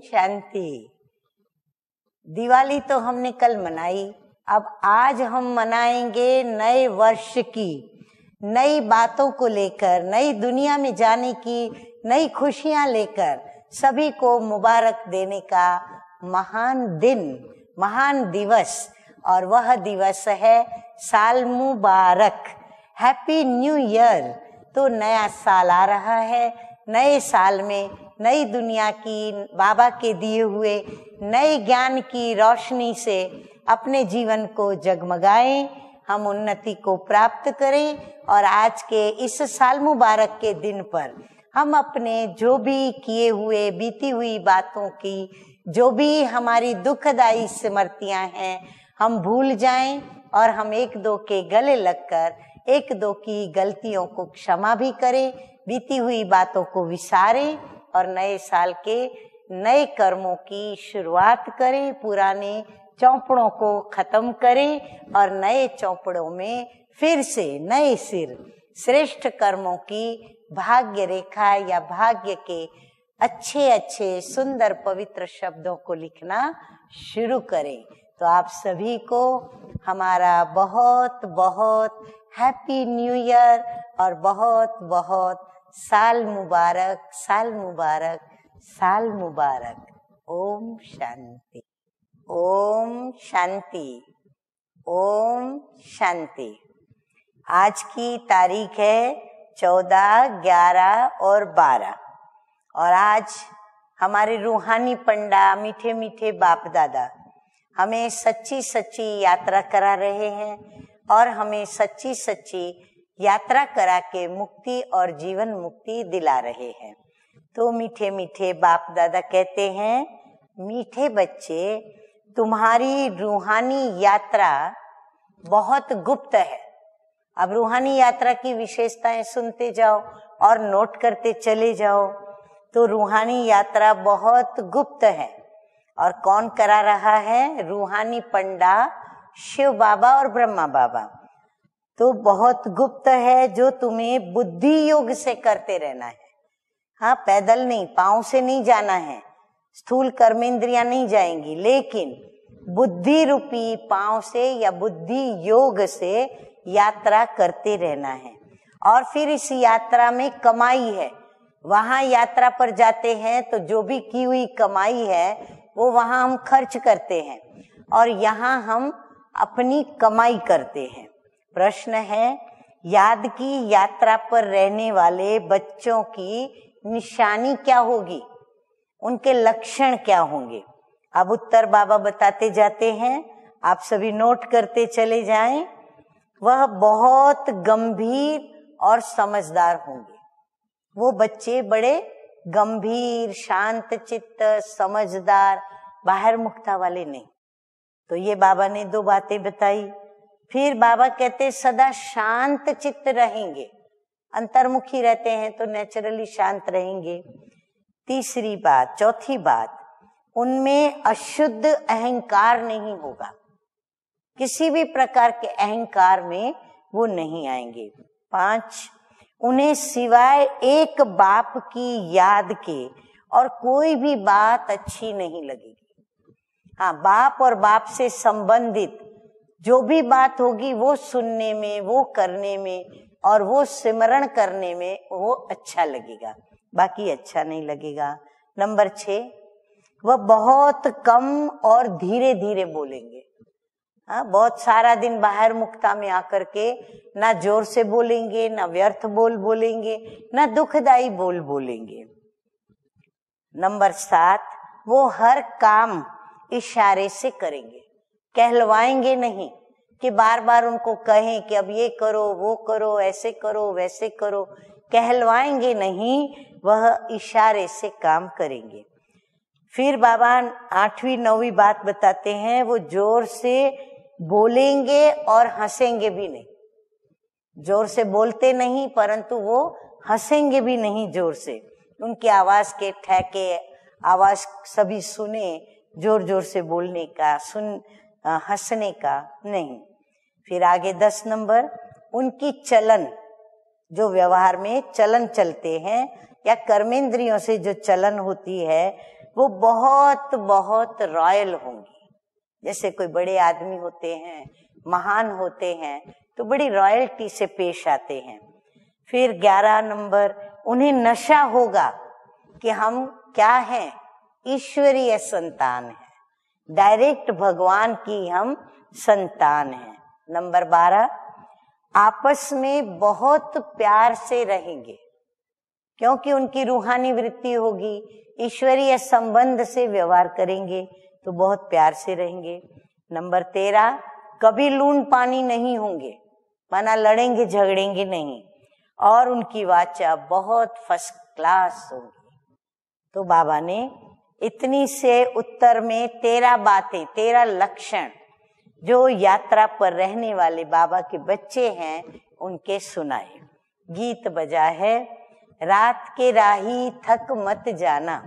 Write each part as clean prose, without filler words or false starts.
शांति। दिवाली तो हमने कल मनाई, अब आज हम मनाएंगे नए वर्ष की, नई बातों को लेकर, नई दुनिया में जाने की नई खुशियां लेकर सभी को मुबारक देने का महान दिन, महान दिवस। और वह दिवस है साल मुबारक, हैप्पी न्यू ईयर। तो नया साल आ रहा है, नए साल में नई दुनिया की, बाबा के दिए हुए नए ज्ञान की रोशनी से अपने जीवन को जगमगाएं, हम उन्नति को प्राप्त करें। और आज के इस साल मुबारक के दिन पर हम अपने जो भी किए हुए, बीती हुई बातों की, जो भी हमारी दुखदायी स्मृतियां हैं, हम भूल जाएं और हम एक दो के गले लगकर एक दो की गलतियों को क्षमा भी करें, बीती हुई बातों को विसारें और नए साल के नए कर्मों की शुरुआत करें, पुराने चौपड़ों को खत्म करें और नए चौपड़ों में फिर से नए सिर श्रेष्ठ कर्मों की भाग्य रेखा या भाग्य के अच्छे अच्छे सुंदर पवित्र शब्दों को लिखना शुरू करें। तो आप सभी को हमारा बहुत बहुत हैप्पी न्यू ईयर और बहुत बहुत साल मुबारक, साल मुबारक, साल मुबारक। ओम शांति, ओम शांति, ओम शांति। आज की तारीख है 14, 11 और 12 और आज हमारे रूहानी पंडा, मीठे मीठे बाप दादा हमें सच्ची सच्ची यात्रा करा रहे हैं और हमें सच्ची सच्ची यात्रा करा के मुक्ति और जीवन मुक्ति दिला रहे हैं। तो मीठे मीठे बाप दादा कहते हैं, मीठे बच्चे, तुम्हारी रूहानी यात्रा बहुत गुप्त है। अब रूहानी यात्रा की विशेषताएं सुनते जाओ और नोट करते चले जाओ। तो रूहानी यात्रा बहुत गुप्त है। और कौन करा रहा है? रूहानी पंडा शिव बाबा और ब्रह्मा बाबा। तो बहुत गुप्त है, जो तुम्हें बुद्धि योग से करते रहना है। हाँ, पैदल नहीं, पांव से नहीं जाना है, स्थूल कर्मेंद्रियां नहीं जाएंगी, लेकिन बुद्धि रूपी पांव से या बुद्धि योग से यात्रा करते रहना है। और फिर इस यात्रा में कमाई है। वहां यात्रा पर जाते हैं तो जो भी की हुई कमाई है वो वहां हम खर्च करते हैं और यहाँ हम अपनी कमाई करते हैं। प्रश्न है, याद की यात्रा पर रहने वाले बच्चों की निशानी क्या होगी, उनके लक्षण क्या होंगे? अब उत्तर बाबा बताते जाते हैं, आप सभी नोट करते चले जाएं। वह बहुत गंभीर और समझदार होंगे। वो बच्चे बड़े गंभीर, शांत चित्त, समझदार, बाहर मुखता वाले नहीं। तो ये बाबा ने दो बातें बताई। फिर बाबा कहते सदा शांत चित्त रहेंगे, अंतर्मुखी रहते हैं तो नेचुरली शांत रहेंगे। तीसरी बात, चौथी बात, उनमें अशुद्ध अहंकार नहीं होगा, किसी भी प्रकार के अहंकार में वो नहीं आएंगे। 5, उन्हें सिवाय एक बाप की याद के और कोई भी बात अच्छी नहीं लगेगी। हाँ, बाप और बाप से संबंधित जो भी बात होगी वो सुनने में, वो करने में और वो सिमरण करने में वो अच्छा लगेगा, बाकी अच्छा नहीं लगेगा। नंबर 6, वह बहुत कम और धीरे धीरे बोलेंगे। हाँ, बहुत सारा दिन बाहर मुक्ता में आकर के ना जोर से बोलेंगे, ना व्यर्थ बोलेंगे, ना दुखदाई बोलेंगे। नंबर 7, वो हर काम इशारे से करेंगे, कहलवाएंगे नहीं कि बार बार उनको कहें कि अब ये करो, वो करो, ऐसे करो, वैसे करो, कहलवाएंगे नहीं, वह इशारे से काम करेंगे। फिर बाबा 8वीं 9वीं बात बताते हैं, वो जोर से बोलेंगे और हंसेंगे भी नहीं। जोर से बोलते नहीं, परंतु वो हंसेंगे भी नहीं जोर से। उनकी आवाज के ठहके, आवाज सभी सुने, जोर जोर से बोलने का, हंसने का नहीं। फिर आगे 10 नंबर, उनकी चलन, जो व्यवहार में चलन चलते हैं या कर्मेंद्रियों से जो चलन होती है, वो बहुत बहुत रॉयल होंगी। जैसे कोई बड़े आदमी होते हैं, महान होते हैं, तो बड़ी रॉयल्टी से पेश आते हैं। फिर 11 नंबर, उन्हें नशा होगा कि हम क्या हैं, ईश्वरीय संतान हैं, डायरेक्ट भगवान की हम संतान हैं। नंबर 12, आपस में बहुत प्यार से रहेंगे, क्योंकि उनकी रूहानी वृत्ति होगी, ईश्वरीय संबंध से व्यवहार करेंगे तो बहुत प्यार से रहेंगे। नंबर 13, कभी लून पानी नहीं होंगे, माना लड़ेंगे झगड़ेंगे नहीं, और उनकी वाचा बहुत फर्स्ट क्लास होगी। तो बाबा ने इतनी से उत्तर में 13 बातें, 13 लक्षण जो यात्रा पर रहने वाले बाबा के बच्चे हैं उनके सुनाए। गीत बजा है, रात के राही थक मत जाना,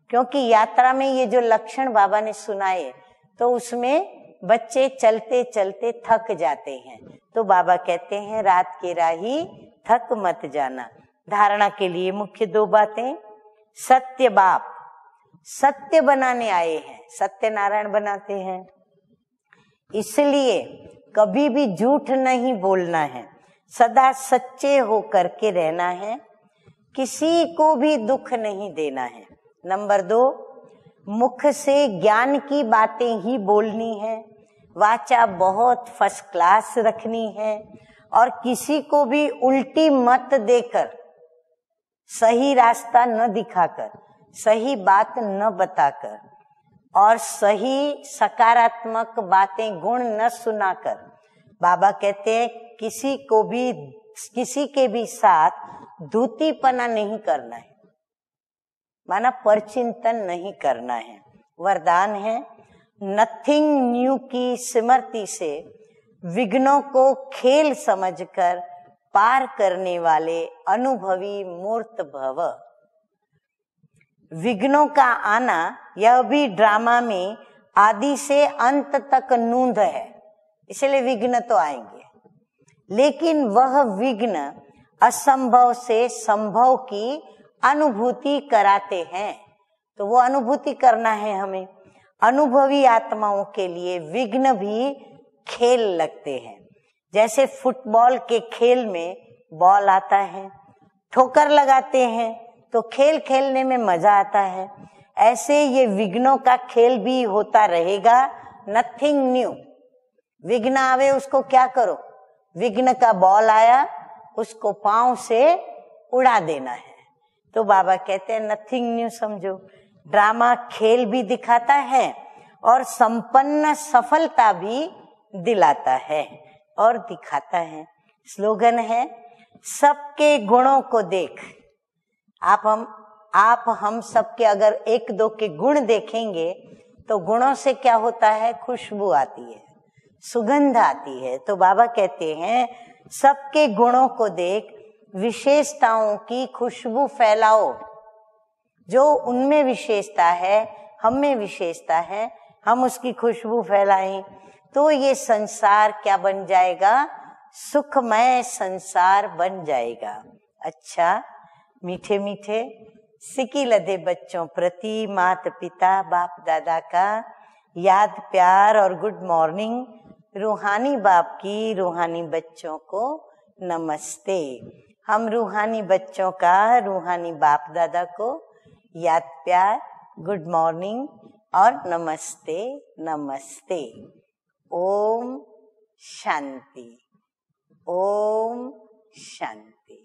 क्योंकि यात्रा में ये जो लक्षण बाबा ने सुनाए तो उसमें बच्चे चलते चलते थक जाते हैं, तो बाबा कहते हैं रात के राही थक मत जाना। धारणा के लिए मुख्य 2 बातें, सत्य बाप, सत्य बनाने आए हैं, सत्यनारायण बनाते हैं, इसलिए कभी भी झूठ नहीं बोलना है, सदा सच्चे होकर के रहना है, किसी को भी दुख नहीं देना है। नंबर 2, मुख से ज्ञान की बातें ही बोलनी है, वाचा बहुत फर्स्ट क्लास रखनी है, और किसी को भी उल्टी मत देकर, सही रास्ता न दिखाकर, सही बात न बताकर, और सही सकारात्मक बातें गुण न सुनाकर। बाबा कहते हैं किसी को भी, किसी के भी साथ धूतीपना नहीं करना है, माना परचिंतन नहीं करना है। वरदान है, नथिंग न्यू की स्मृति से विघ्नों को खेल समझकर पार करने वाले अनुभवी मूर्त भव। विघ्नों का आना यह भी ड्रामा में आदि से अंत तक नूंद है, इसलिए विघ्न तो आएंगे, लेकिन वह विघ्न असंभव से संभव की अनुभूति कराते हैं। तो वो अनुभूति करना है हमें। अनुभवी आत्माओं के लिए विघ्न भी खेल लगते हैं। जैसे फुटबॉल के खेल में बॉल आता है, ठोकर लगाते हैं तो खेल खेलने में मजा आता है, ऐसे ये विघ्नों का खेल भी होता रहेगा। नथिंग न्यू, विघ्न आवे उसको क्या करो, विघ्न का बॉल आया उसको पांव से उड़ा देना है। तो बाबा कहते हैं नथिंग न्यू समझो। ड्रामा खेल भी दिखाता है और संपन्न सफलता भी दिलाता है और दिखाता है। स्लोगन है, सबके गुणों को देख। आप हम सबके अगर 1-2 के गुण देखेंगे तो गुणों से क्या होता है, खुशबू आती है, सुगंध आती है। तो बाबा कहते हैं सबके गुणों को देख, विशेषताओं की खुशबू फैलाओ। जो उनमें विशेषता है, हम में विशेषता है, हम उसकी खुशबू फैलाएं तो ये संसार क्या बन जाएगा, सुखमय संसार बन जाएगा। अच्छा, मीठे मीठे सिकी लदे बच्चों प्रति माता पिता बाप दादा का याद प्यार और गुड मॉर्निंग। रूहानी बाप की रूहानी बच्चों को नमस्ते। हम रूहानी बच्चों का रूहानी बाप दादा को याद प्यार, गुड मॉर्निंग और नमस्ते नमस्ते। ओम शांति, ओम शांति।